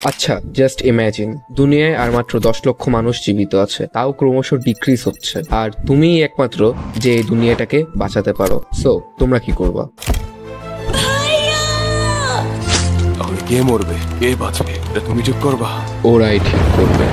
আচ্ছা, just imagine দুনিয়ায় আর মাত্র 10 লক্ষ মানুষ জীবিত আছে, তাও ক্রমশ ডিক্রিজ হচ্ছে, আর তুমিই একমাত্র যে এই দুনিয়াটাকে বাঁচাতে পারো। সো তোমরা কি করবা? তাহলে কে মরবে, কে বাঁচবে, এটা তুমি ঠিক করবা। ওরাই ঠিক করবে।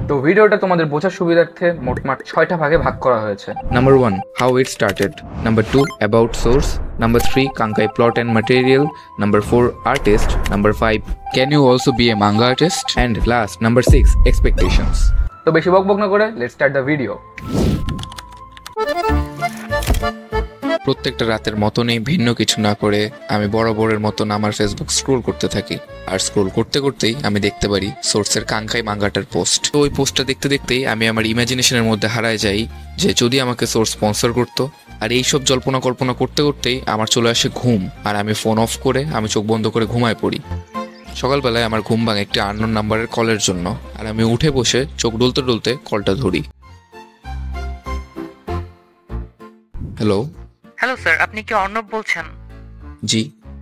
তো ভিডিওটা তোমাদের বোঝার সুবিধার্থে মোটমাট 6টা ভাগে ভাগ করা হয়েছে। Number 1, how it started. Number 2, about source. Number 3, Kankai plot and material. Number 4, artist. Number 5, can you also be a manga artist? And last, number 6, expectations. তো বেশি বকবক না করে লেটস স্টার্ট দ্য ভিডিও। প্রত্যেকটা রাতের মতনই ভিন্ন কিছু না করে আমি বরাবরের মতন আমার ফেসবুক স্ক্রোল করতে থাকি, আর স্ক্রোল করতে করতেই আমি দেখতে পারি সোর্সের কাঙ্কাই মাঙ্গাটার পোস্ট। তো ওই পোস্টটা দেখতে দেখতেই আমি আমার ইমাজিনেশনের মধ্যে হারায় যাই যে যদি আমাকে সোর্স স্পন্সর করতো। আর এইসব জল্পনা কল্পনা করতে করতেই আমার চলে আসে ঘুম, আর আমি ফোন অফ করে আমি চোখ বন্ধ করে ঘুমায় পড়ি। সকালবেলায় আমার ঘুম ভাঙে একটি আননোন নাম্বারের কলের জন্য, আর আমি উঠে বসে চোখ ডলতে ডলতে কলটা ধরি। হ্যালো। হ্যালো স্যার, আপনি কি অর্ণব বলছেন? জি।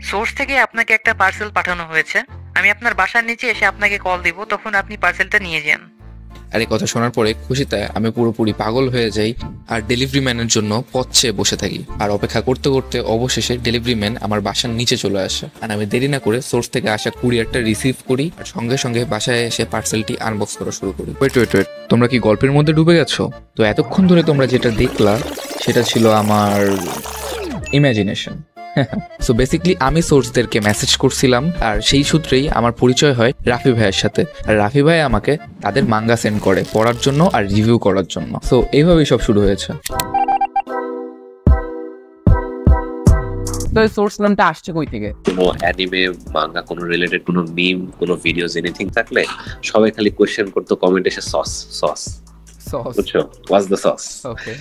সোর্স থেকে আপনাকে একটা পার্সেল পাঠানো হয়েছে। আমি আপনার বাসার নিচে এসে আপনাকে কল দিব, তখন আপনি পার্সেলটা নিয়ে যান। আর এই কথা শোনার পরে খুশিতে আমি পুরোপুরি পাগল হয়ে যাই, আর ডেলিভারি ম্যানের জন্য পথ চেয়ে বসে থাকি। আর অপেক্ষা করতে করতে অবশেষে ডেলিভারি ম্যান আমার বাসার নিচে চলে আসে, আর আমি দেরি না করে সোর্স থেকে আসা কুরিয়ারটা রিসিভ করি, আর সঙ্গে সঙ্গে বাসায় এসে পার্সেলটি আনবক্স করা শুরু করি। ওয়েট, তোমরা কি গল্পের মধ্যে ডুবে গেছো? তো এতক্ষণ ধরে তোমরা যেটা দেখলা সেটা ছিল আমার ইমাজিনেশন। সো বেসিক্যালি আমি সোর্সদেরকে মেসেজ করছিলাম, আর সেই সূত্রেই আমার পরিচয় হয় রাফি ভাইয়ের সাথে। আর রাফি ভাই আমাকে তাদের মাঙ্গা সেন্ড করে পড়ার জন্য আর রিভিউ করার জন্য। সো এইভাবেই সব শুরু হয়েছে। তো এই সোর্স নামটা আসছে কই থেকে? কোনো অ্যানিমে, মাঙ্গা, কোনো রিলেটেড কোনো মিম, কোনো ভিডিওস, এনিথিং থাকলে সবাই খালি কোয়েশ্চেন করতো কমেন্ট এসে সস সস সস, বুঝছো? What's the sauce? Okay,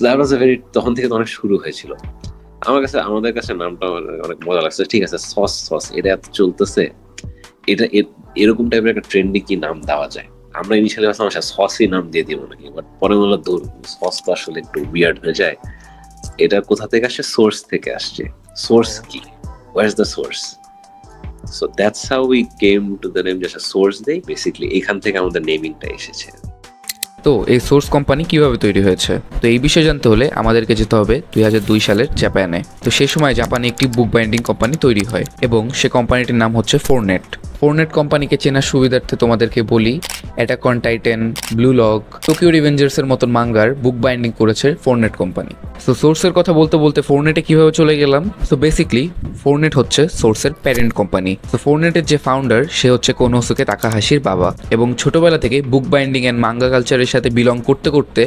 that was a very, তখন থেকে তো অনেক শুরু হয়েছিল। আমাদের কাছে নামটা অনেক মজা লাগছে। ঠিক আছে, সস সস এটা এত চলতেছে, এটা এরকম টাইপের একটা ট্রেন্ডি কি নাম দেওয়া যায়। আমরা ইনিশিয়ালি ভাবছিলাম সসই নাম দিয়ে দিব নাকি, বাট পরে বললো দূর, সস তো আসলে একটু উইয়ার্ড হয়ে যায়। এটা কোথা থেকে আসছে? সোর্স থেকে আসছে। সোর্স কি? What's the source? So that's how we came to the name, just source দেই। বেসিক্যালি এখান থেকে আমাদের নেমিংটা এসেছে। তো এই সোর্স কোম্পানি কিভাবে তৈরি হয়েছে, তো এই বিষয়ে জানতে হলে আমাদেরকে যেতে হবে 2002 সালের জাপানে। তো সেই সময় জাপানে একটি বুক বাইন্ডিং কোম্পানি তৈরি হয়, এবং সে কোম্পানিটির নাম হচ্ছে ফোরনেট। ফোরনেট কোম্পানিকে চেনার সুবিধার্থে তোমাদেরকে বলি, Attack on Titan, Blue Lock, Tokyo রিভেঞ্জার্সের মতন মাঙ্গার বুক বাইন্ডিং করেছে ফোরনেট কোম্পানি। সো সোর্সের কথা বলতে বলতে ফোরনেটে কিভাবে চলে গেলাম। সো বেসিক্যালি ফোরনেট হচ্ছে সোর্সের প্যারেন্ট কোম্পানি। তো ফোরনেটের যে ফাউন্ডার সে হচ্ছে কোনোসুকে তাকাহাশির বাবা, এবং ছোটবেলা থেকে বুক বাইন্ডিং অ্যান্ড মাঙ্গা কালচারের সাথে বিলং করতে করতে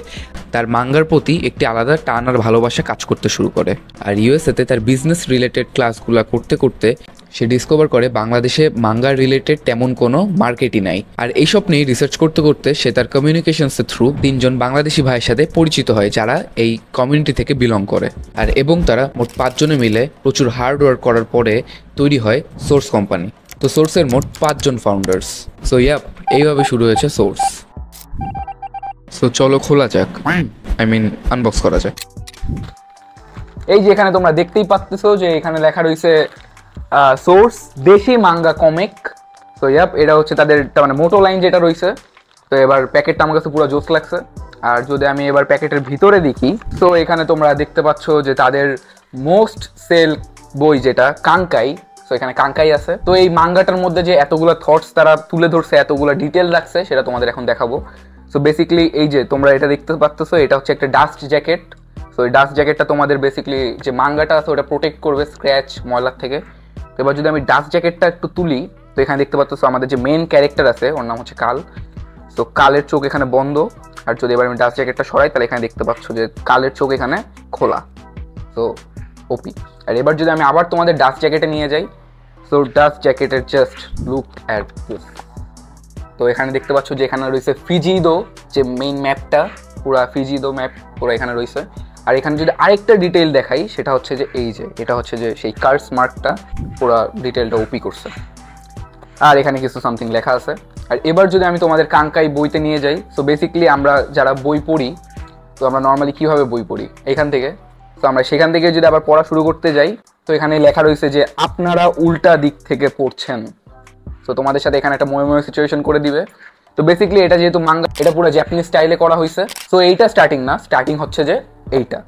তার মাঙ্গার প্রতি একটি আলাদা টান আর ভালোবাসা কাজ করতে শুরু করে। আর ইউএসএতে তার বিজনেস রিলেটেড ক্লাসগুলো করতে করতে সে ডিসকভার করে বাংলাদেশে মাঙ্গা রিলেটেড তেমন কোনো মার্কেটই নাই। আর এইসব নিয়ে রিসার্চ করতে করতে সে তার কমিউনিকেশনসের থ্রু 3জন বাংলাদেশি ভাইয়ের সাথে পরিচিত হয় যারা এই কমিউনিটি থেকে বিলং করে। আর এবং তারা মোট 5 জনে মিলে প্রচুর হার্ড ওয়ার্ক করার পরে তৈরি হয় সোর্স কোম্পানি। তো সোর্সের মোট 5 জন ফাউন্ডার্স। সো এইভাবে শুরু হয়েছে সোর্স। সো চলো খোলা যাক, আনবক্স করা যাক। এই যে এখানে তোমরা দেখতেই পাচ্ছো যে এখানে লেখা রয়েছে সোর্স দেশি মাঙ্গা কমিক। তো এটা হচ্ছে তাদের মানে মোটো লাইন যেটা রয়েছে। তো এবার প্যাকেটটা আমার কাছে পুরো জোস লাগছে। আর যদি আমি এবার প্যাকেটের ভিতরে দেখি, তো এখানে তোমরা দেখতে পাচ্ছ যে তাদের মোস্ট সেল বই যেটা কাঙ্কাই। তো এখানে কাঙ্কাই আছে। তো এই মাঙ্গাটার মধ্যে যে এতগুলো থটস তারা তুলে ধরছে, এতগুলো ডিটেল রাখছে, সেটা তোমাদের এখন দেখাবো। সো বেসিক্যালি এই যে তোমরা এটা দেখতে পাচ্ছ, এটা হচ্ছে একটা ডাস্ট জ্যাকেট। সো এই ডাস্ট জ্যাকেটটা তোমাদের বেসিক্যালি যে মাঙ্গাটা আছে ওটা প্রোটেক্ট করবে স্ক্র্যাচ, ময়লার থেকে। তো এবার যদি আমি ডাস্ট জ্যাকেটটা একটু তুলি, তো এখানে দেখতে পাচ্ছ আমাদের যে মেন ক্যারেক্টার আছে ওর নাম হচ্ছে কাল। সো কালের চোখ এখানে বন্ধ। আর যদি এবার আমি ডাস্ট জ্যাকেটটা সরাই, তাহলে এখানে দেখতে পাচ্ছ যে কালের চোখ এখানে খোলা। সো ওপি। আর এবার যদি আমি আবার তোমাদের ডাস্ট জ্যাকেটে নিয়ে যাই, সো ডাস্ট জ্যাকেটের জাস্ট লুক অ্যাট দিস। তো এখানে দেখতে পাচ্ছ যে এখানে রয়েছে ফিজিদো, যে মেইন ম্যাপটা, পুরা ফিজিদো ম্যাপ পুরো এখানে রয়েছে। আর এখানে যদি আরেকটা ডিটেইল দেখাই, সেটা হচ্ছে যে এই যে এটা হচ্ছে যে সেই কার্স মার্কটা, পুরো ডিটেইলটা ওপি করছে। আর এখানে কিছু সামথিং লেখা আছে। আর এবার যদি আমি তোমাদের কাঙ্কাই বইতে নিয়ে যাই, সো বেসিক্যালি আমরা যারা বই পড়ি, তো আমরা নর্মালি কীভাবে বই পড়ি এখান থেকে। তো আমরা সেখান থেকে যদি আবার পড়া শুরু করতে যাই, তো এখানে লেখা রয়েছে যে আপনারা উল্টা দিক থেকে পড়ছেন। তো তোমাদের সাথে এখানে একটা ময় সিচুয়েশন করে দিবে। তো বেসিক্যালি এটা যেহেতু মাঙ্গা, এটা পুরো জাপানিজ স্টাইলে করা হয়েছে। সো এইটা স্টার্টিং না, স্টার্টিং হচ্ছে যে এইটা।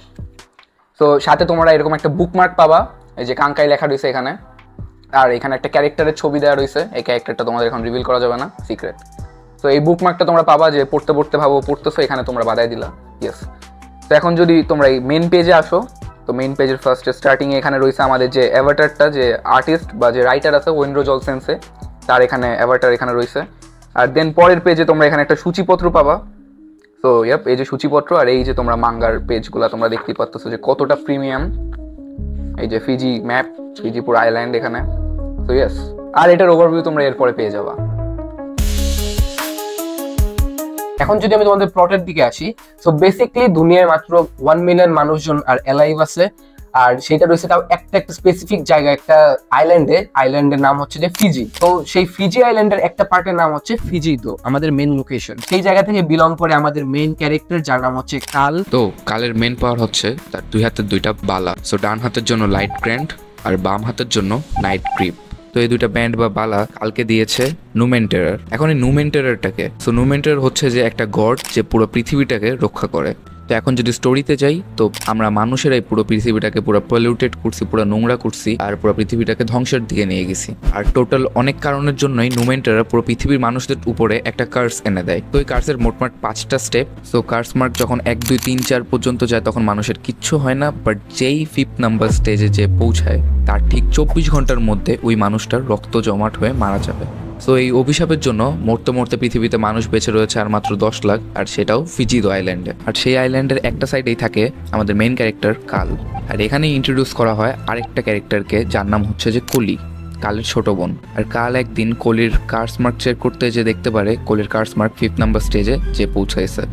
সো সাথে তোমরা এরকম একটা বুকমার্ক পাবা, এই যে কাঙ্কাই লেখা রয়েছে এখানে, আর এখানে একটা ক্যারেক্টারের ছবি দেওয়া রয়েছে। এই ক্যারেক্টারটা তোমাদের এখন রিভিল করা যাবে না, সিক্রেট। তো এই বুকমার্কটা তোমরা পাবা, যে পড়তে পড়তে ভাবো পড়তেছো, এখানে তোমরা বাদায় দিলা, ইয়েস। তো এখন যদি তোমরা এই মেন পেজে আসো, তো মেন পেজের ফার্স্টে স্টার্টিংয়ে এখানে রয়েছে আমাদের যে অ্যাভাটারটা, যে আর্টিস্ট বা যে রাইটার আছে ওয়েন্ড্রো জলসেন্সে, তার এখানে অ্যাভাটার এখানে রয়েছে। আর দেন পরের পেজে তোমরা এখানে একটা সূচিপত্র পাবা। তো ইয়াপ, এই যে সূচিপত্র, আর এই যে তোমরা মাঙ্গার পেজগুলো তোমরা দেখতেই পাচ্ছ যে কতটা প্রিমিয়াম। এই যে ফিজি ম্যাপ, ফিজিপুর আইল্যান্ড এখানে। তো ইয়েস, আর এটার ওভারভিউ তোমরা এরপরে পেয়ে যাবা। এখন যদি আমি তোমাদের প্লটের দিকে আসি, সো বেসিক্যালি দুনিয়ায় মাত্র 1 মিলিয়ন মানুষজন আর অ্যালাইভ আছে, আর সেটা রয়েছে তাও একটা স্পেসিফিক জায়গা, একটা আইল্যান্ডের নাম হচ্ছে যে ফিজি। তো সেই ফিজি আইল্যান্ডের একটা পার্টের নাম হচ্ছে ফিজিদো, আমাদের মেন লোকেশন। সেই জায়গা থেকে বিলং করে আমাদের মেইন ক্যারেক্টার, যার নাম হচ্ছে কাল। তো কালের মেন পাওয়ার হচ্ছে তার 2 হাতের 2টা বালা। সো ডান হাতের জন্য লাইট গ্র্যান্ড আর বাম হাতের জন্য নাইট গ্রিপ। তো এই 2টা ব্যান্ড বা বালা কালকে দিয়েছে নুমেন্টেরার। এখন এই নুমেন্টেরারটাকে, সো নুমেন্টেরার হচ্ছে যে একটা গড যে পুরো পৃথিবীটাকে রক্ষা করে। তো এখন যদি স্টোরিতে যাই, তো আমরা মানুষেরাই পুরো পৃথিবীটাকে পুরো পলিউটেড করছি, পুরো নোংরা করছি, আর পুরো পৃথিবীটাকে ধ্বংসের দিকে নিয়ে গেছি। আর টোটাল অনেক কারণের জন্যই নুমেন্টেরা পুরো পৃথিবীর মানুষদের উপরে একটা কার্স এনে দেয়। তো এই কার্সের মোটমাট 5টা স্টেপ। সো কার্স মার্ক যখন 1, 2, 3, 4 পর্যন্ত যায় তখন মানুষের কিচ্ছু হয় না, বাট যেই 5th নাম্বার স্টেজে যে পৌঁছায় তার ঠিক 24 ঘন্টার মধ্যে ওই মানুষটার রক্ত জমাট হয়ে মারা যাবে। সো এই অভিশাপের জন্য মরতে মরতে পৃথিবীতে মানুষ বেঁচে রয়েছে আর মাত্র 10 লাখ, আর সেটাও ফিজিদো আইল্যান্ডে। আর সেই আইল্যান্ডের একটা সাইডেই থাকে আমাদের মেইন ক্যারেক্টার কাল। আর এখানেই ইন্ট্রোডিউস করা হয় আরেকটা ক্যারেক্টারকে, যার নাম হচ্ছে যে কলি, কালের ছোট বোন। আর কাল একদিন কলির কার্স মার্ক চেক করতে যে দেখতে পারে কলির কার্স মার্ক 5th নাম্বার স্টেজে যে পৌঁছাইছে।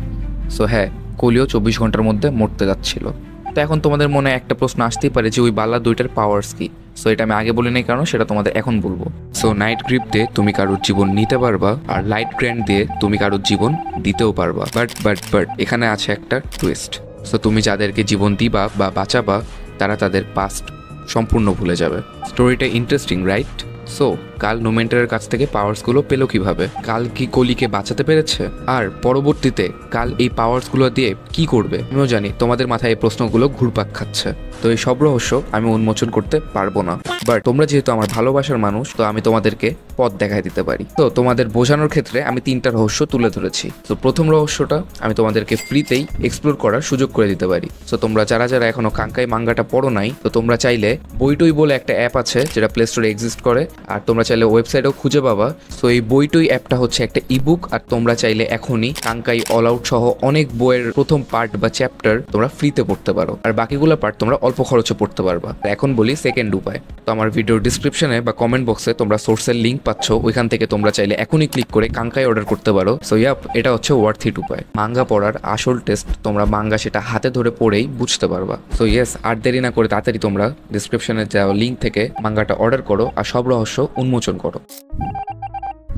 সো হ্যাঁ, কলিও 24 ঘন্টার মধ্যে মরতে যাচ্ছিল। তো এখন তোমাদের মনে একটা প্রশ্ন আসতেই পারে যে ওই বালা 2টার পাওয়ার্স কি। সো এটা আমি আগে বলি নাই, কারণ সেটা তোমাদের এখন বলবো। সো নাইট গ্রিপ দিয়ে তুমি কারোর জীবন নিতে পারবা, আর লাইট গ্র্যান্ড দিয়ে তুমি কারোর জীবন দিতেও পারবা। বাট এখানে আছে একটা টুইস্ট। সো তুমি যাদেরকে জীবন দিবা বা বাঁচাবা, তারা তাদের পাস্ট সম্পূর্ণ ভুলে যাবে। স্টোরিটা ইন্টারেস্টিং, রাইট? সো কাল নুমেন্টারের কাছ থেকে পাওয়ার্সগুলো পেলো কিভাবে? কাল কি কলিকে বাঁচাতে পেরেছে? আর পরবর্তীতে কাল এই পাওয়ার্সগুলো দিয়ে কি করবে? আমিও জানি তোমাদের মাথায় এই প্রশ্নগুলো ঘুরপাক খাচ্ছে। তো এই সব রহস্য আমি উন্মোচন করতে পারবো না, বাট তোমরা যেহেতু আমার ভালোবাসার মানুষ, তো আমি তোমাদেরকে পথ দেখায় দিতে পারি। তো তোমাদের বোঝানোর ক্ষেত্রে আমি 3টা রহস্য তুলে ধরেছি। তো প্রথম রহস্যটা আমি তোমাদেরকে ফ্রিতেই এক্সপ্লোর করার সুযোগ করে দিতে পারি। তো তোমরা যারা যারা এখনো কাঙ্কাই মাঙ্গাটা পড়ো নাই, তো তোমরা চাইলে বইটই বলে একটা অ্যাপ আছে যেটা প্লে স্টোরে এক্সিস্ট করে, আর তোমরা চাইলে ওয়েবসাইটেও খুঁজে পাবা। সো এই বইটই অ্যাপটা হচ্ছে একটা ইবুক, আর তোমরা চাইলে এখনই কাঙ্কাই অল আউট সহ অনেক বইয়ের প্রথম পার্ট বা চ্যাপ্টার তোমরা ফ্রিতে পড়তে পারো, আর বাকিগুলো পার্ট তোমরা অল্প খরচে পড়তে পারবা। এখন বলি সেকেন্ড উপায়। তো আমার ভিডিওর ডিসক্রিপশনে বা কমেন্ট বক্সে তোমরা সোর্সের লিঙ্ক পাচ্ছ, ওইখান থেকে তোমরা চাইলে এখনই ক্লিক করে কাঙ্কাই অর্ডার করতে পারো। সো ইয়াপ, এটা হচ্ছে ওয়ার্থ ইট উপায়। মাঙ্গা পড়ার আসল টেস্ট তোমরা মাঙ্গা সেটা হাতে ধরে পড়েই বুঝতে পারবা। সো ইয়েস, আর দেরি না করে তাড়াতাড়ি তোমরা ডিসক্রিপশনে দেওয়া লিঙ্ক থেকে মাঙ্গাটা অর্ডার করো আর সব রহস্য উন্মোচন করো।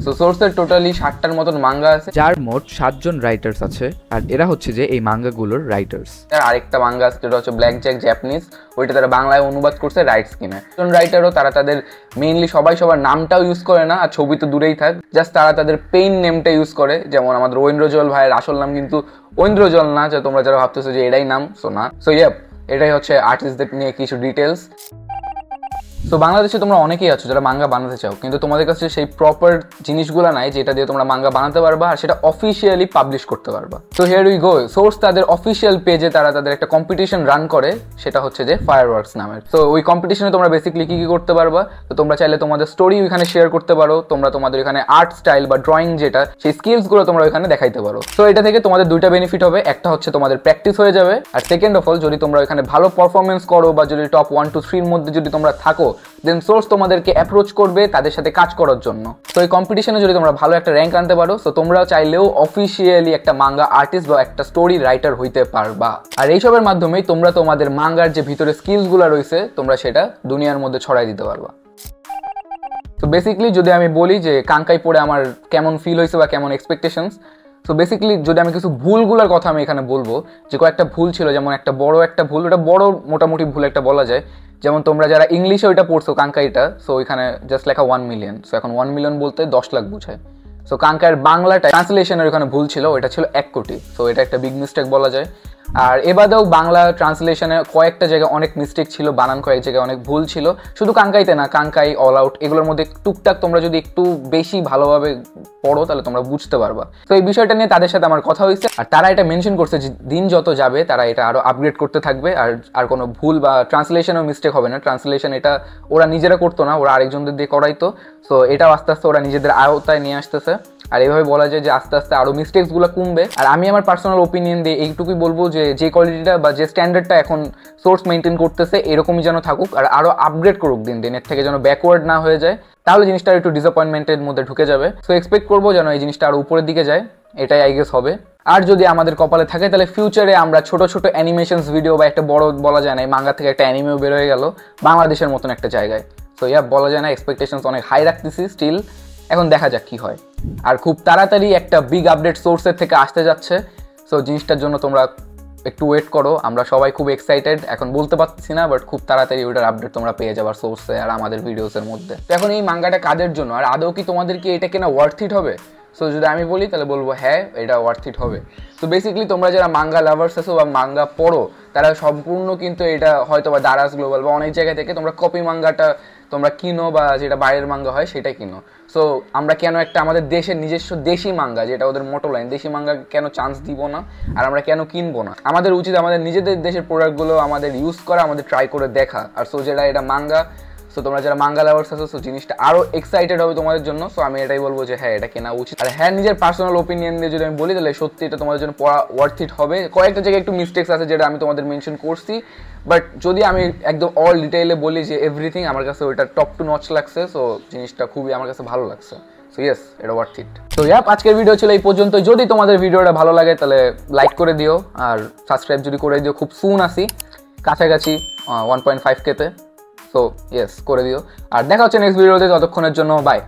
সো সোর্সের টোটালি 60টার মতন মাঙ্গা আছে, যার মোট 7 জন রাইটার্স আছে, আর এরা হচ্ছে যে এই মাঙ্গাগুলোর রাইটার্স। আর আরেকটা মাঙ্গা আছে যেটা হচ্ছে ব্ল্যাক জ্যাক জাপানিজ, ওইটা তারা বাংলায় অনুবাদ করছে রাইট স্কিমে। একজন রাইটারও তারা তাদের মেইনলি সবার নামটাও ইউজ করে না, আর ছবি তো দূরেই থাক, জাস্ট তারা তাদের পেইন নেমটা ইউজ করে। যেমন আমাদের ঐন্দ্রজল ভাইয়ের আসল নাম কিন্তু ঐন্দ্রজল না, যে তোমরা যারা ভাবতেছো যে এটাই নাম, সো না। সো ইয়াপ, এটাই হচ্ছে আর্টিস্টদের নিয়ে কিছু ডিটেলস। সো বাংলাদেশে তোমরা অনেকেই আছো যারা মাঙ্গা বানাতে চাও, কিন্তু তোমাদের কাছে সেই প্রপার জিনিসগুলো নাই যেটা দিয়ে তোমরা মাঙ্গা বানাতে পারবা আর সেটা অফিসিয়ালি পাবলিশ করতে পারবা। So here we go, source তাদের অফিসিয়াল পেজে তারা তাদের একটা কম্পিটিশন রান করে, সেটা হচ্ছে যে ফায়ারওয়ার্কস নামের। তো ওই কম্পিটিশনে তোমরা বেসিক্যালি কি করতে পারবা, তো তোমরা চাইলে তোমাদের স্টোরি ওইখানে শেয়ার করতে পারো, তোমরা তোমাদের এখানে আর্ট স্টাইল বা ড্রয়িং যেটা সেই স্কিলসগুলো তোমরা ওইখানে দেখাইতে পারো। তো এটা থেকে তোমাদের 2টা বেনিফিট হবে, একটা হচ্ছে তোমাদের প্র্যাকটিস হয়ে যাবে, আর সেকেন্ড অফ অল যদি তোমরা ওইখানে ভালো পারফরমেন্স করো বা যদি টপ 1 to 3 মধ্যে যদি তোমরা থাকো, দেন সোর্স তোমাদেরকে অ্যাপ্রোচ করবে তাদের সাথে কাজ করার জন্য। তো এই কম্পিটিশনে যদি তোমরা ভালো একটা র্যাঙ্ক আনতে পারো, তো তোমরাও চাইলেও অফিসিয়ালি একটা মাঙ্গা আর্টিস্ট বা একটা স্টোরি রাইটার হইতে পারবা। আর এইসবের মাধ্যমেই তোমরা তোমাদের মাঙ্গার যে ভিতরে স্কিলসগুলো রয়েছে তোমরা সেটা দুনিয়ার মধ্যে ছড়াই দিতে পারবা। তো বেসিক্যালি যদি আমি বলি যে কাঙ্কাই পড়ে আমার কেমন ফিল হয়েছে বা কেমন এক্সপেকটেশনস, সো বেসিক্যালি যদি আমি কিছু ভুলগুলোর কথা আমি এখানে বলবো, যে কয়েকটা ভুল ছিল, যেমন একটা ভুল, ওটা বড় মোটামুটি ভুল একটা বলা যায়। যেমন তোমরা যারা ইংলিশে ওইটা পড়ছো কাঙ্কাইটা, সো ওইখানে জাস্ট লেখা 1 মিলিয়ন। সো এখন 1 মিলিয়ন বলতে 10 লাখ বোঝায়। সো কাঙ্কাইয়ের বাংলাটা ট্রান্সলেশনের ওখানে ভুল ছিল, ওইটা ছিল 1 কোটি। সো এটা একটা বিগ মিস্টেক বলা যায়। আর এবারেও বাংলা ট্রান্সলেশনে কয়েকটা জায়গায় অনেক মিস্টেক ছিল, বানান কয়েক জায়গায় অনেক ভুল ছিল। শুধু কাঙ্কাইতে না, কাঙ্কাই, অল আউট, এগুলোর মধ্যে টুকটাক তোমরা যদি একটু বেশি ভালোভাবে পড়ো তাহলে তোমরা বুঝতে পারবা। তো এই বিষয়টা নিয়ে তাদের সাথে আমার কথা হয়েছে, আর তারা এটা মেনশন করছে যে দিন যত যাবে তারা এটা আরো আপগ্রেড করতে থাকবে, আর কোনো ভুল বা ট্রান্সলেশনও মিস্টেক হবে না। ট্রান্সলেশন এটা ওরা নিজেরা করতো না, ওরা আরেকজনদের দিয়ে করাইতো। সো এটাও আস্তে আস্তে ওরা নিজেদের আওতায় নিয়ে আসতেছে। আর এইভাবে বলা যায় যে আস্তে আস্তে আরো মিস্টেকসগুলো কমবে। আর আমি আমার পার্সোনাল ওপিনিয়ন দিয়ে এইটুকুই বলবো যে কোয়ালিটিটা বা যে স্ট্যান্ডার্ডটা এখন সোর্স মেনটেন করতেছে এরকমই যেন থাকুক, আর আরো আপগ্রেড করুক দিন দিন, এর থেকে যেন ব্যাকওয়ার্ড না হয়ে যায়, তাহলে জিনিসটা একটু ডিসঅ্যাপয়েন্টমেন্টের মধ্যে ঢুকে যাবে। সো এক্সপেক্ট করবো যেন এই জিনিসটা আরো উপরের দিকে যায়, এটাই আই গেস হবে। আর যদি আমাদের কপালে থাকে তাহলে ফিউচারে আমরা ছোট ছোট অ্যানিমেশনস ভিডিও বা একটা বড় বলা যায় না, মাঙ্গা থেকে একটা অ্যানিমেও বের হয়ে গেল বাংলাদেশের মতন একটা জায়গায়। সো বলা যায় না, এক্সপেকটেশনস অনেক হাই রাখতেছি স্টিল, এখন দেখা যাক কি হয়। আর খুব তাড়াতাড়ি একটা বিগ আপডেট সোর্সের থেকে আসতে যাচ্ছে। সো জিনিসটার জন্য তোমরা একটু ওয়েট করো, আমরা সবাই খুব এক্সাইটেড, এখন বলতে পারছি না, বাট খুব তাড়াতাড়ি ওইটার আপডেট তোমরা পেয়ে যাবার সোর্সে আর আমাদের ভিডিওসের মধ্যে। তো এখন এই মাঙ্গাটা কাদের জন্য, আর আদৌ কি তোমাদের কি এটা কেনা ওয়ার্থ ইট হবে? সো যদি আমি বলি তাহলে বলবো হ্যাঁ, এটা ওয়ার্থ ইট হবে। তো বেসিক্যালি তোমরা যারা মাঙ্গা লাভার্স আছো বা মাঙ্গা পড়ো, তারা সম্পূর্ণ কিন্তু এটা হয়তো বা দারাজ গ্লোবাল বা অনেক জায়গা থেকে তোমরা কপি মাঙ্গাটা তোমরা কিনো, বা যেটা বাইরের মাঙ্গা হয় সেটাই কিনো। সো আমরা কেন একটা আমাদের দেশের নিজস্ব দেশি মাঙ্গা, যেটা ওদের মোটো লাইন, দেশি মাঙ্গা কেন চান্স দিব না, আর আমরা কেন কিনবো না? আমাদের উচিত আমাদের নিজেদের দেশের প্রোডাক্টগুলো আমাদের ইউজ করা, আমাদের ট্রাই করে দেখা। আর সো যেটা এটা মাঙ্গা, সো তোমরা যারা মাঙ্গা লাভার্স আছো, সো জিনিসটা আরো এক্সাইটেড হবে তোমাদের জন্য। সো আমি এটাই বলবো যে হ্যাঁ, এটা কেনা উচিত। আর হ্যাঁ, নিজের পার্সোনাল ওপিনিয়ন দিয়ে যদি আমি বলি তাহলে সত্যি এটা তোমাদের জন্য পড়া ওয়ার্থ ইট হবে। কয়েকটা জায়গায় একটু মিস্টেক্স আছে যেটা আমি তোমাদের মেনশন করছি, বাট যদি আমি একদম অল ডিটেইলে বলি যে এভরিথিং, আমার কাছে ওইটা টপ টু নচ লাগছে। সো জিনিসটা খুবই আমার কাছে ভালো লাগছে। সো ইয়েস, এটা ওয়ার্থ ইট। তো আজকের ভিডিও ছিল এই পর্যন্ত। যদি তোমাদের ভিডিওটা ভালো লাগে তাহলে লাইক করে দিও, আর সাবস্ক্রাইব যদি করে দিও। খুব সুন আসি কাছাকাছি 1.5K তে। সো ইয়েস, করে দিও। আর দেখা হচ্ছে নেক্সট ভিডিওতে, ততক্ষণের জন্য বাই।